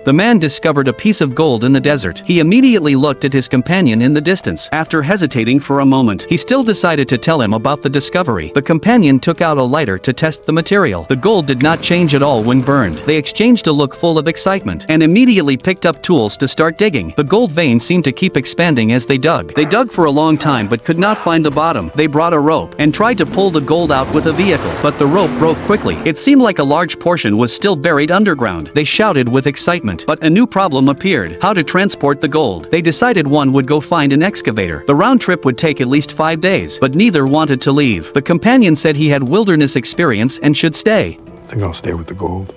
The man discovered a piece of gold in the desert. He immediately looked at his companion in the distance. After hesitating for a moment, he still decided to tell him about the discovery. The companion took out a lighter to test the material. The gold did not change at all when burned. They exchanged a look full of excitement and immediately picked up tools to start digging. The gold veins seemed to keep expanding as they dug. They dug for a long time but could not find the bottom. They brought a rope and tried to pull the gold out with a vehicle, but the rope broke quickly. It seemed like a large portion was still buried underground. They shouted with excitement, but a new problem appeared: how to transport the gold. They decided one would go find an excavator. The round trip would take at least 5 days, but neither wanted to leave. The companion said he had wilderness experience and should stay. I think I'll stay with the gold.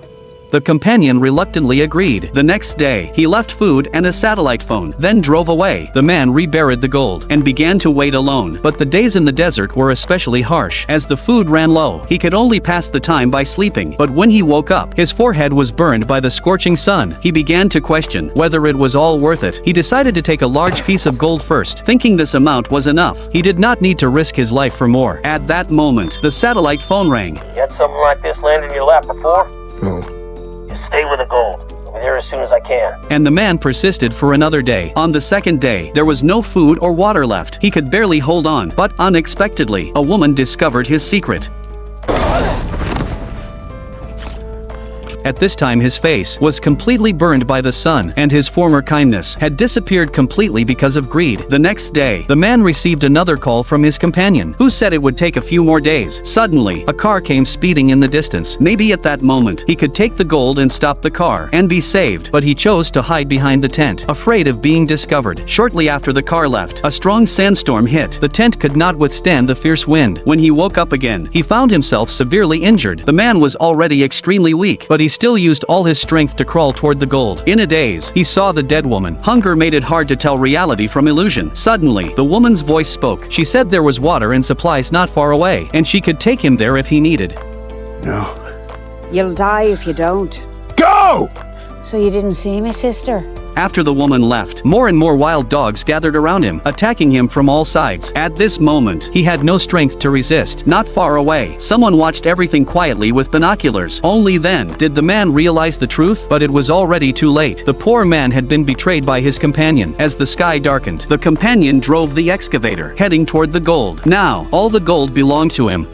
The companion reluctantly agreed. The next day, he left food and a satellite phone, then drove away. The man reburied the gold and began to wait alone. But the days in the desert were especially harsh. As the food ran low, he could only pass the time by sleeping. But when he woke up, his forehead was burned by the scorching sun. He began to question whether it was all worth it. He decided to take a large piece of gold first, thinking this amount was enough. He did not need to risk his life for more. At that moment, the satellite phone rang. You had something like this land in your lap before? No. Just stay with the gold. I'll be there as soon as I can. And the man persisted for another day. On the second day, there was no food or water left. He could barely hold on, but unexpectedly, a woman discovered his secret. At this time his face was completely burned by the sun, and his former kindness had disappeared completely because of greed. The next day, the man received another call from his companion, who said it would take a few more days. Suddenly, a car came speeding in the distance. Maybe at that moment, he could take the gold and stop the car and be saved, but he chose to hide behind the tent, afraid of being discovered. Shortly after the car left, a strong sandstorm hit. The tent could not withstand the fierce wind. When he woke up again, he found himself severely injured. The man was already extremely weak, but he still used all his strength to crawl toward the gold. In a daze, he saw the dead woman. Hunger made it hard to tell reality from illusion. Suddenly, the woman's voice spoke. She said there was water and supplies not far away, and she could take him there if he needed. No. You'll die if you don't. Go! So you didn't see me, sister? After the woman left, more and more wild dogs gathered around him, attacking him from all sides. At this moment, he had no strength to resist. Not far away, someone watched everything quietly with binoculars. Only then did the man realize the truth, but it was already too late. The poor man had been betrayed by his companion. As the sky darkened, the companion drove the excavator, heading toward the gold. Now, all the gold belonged to him.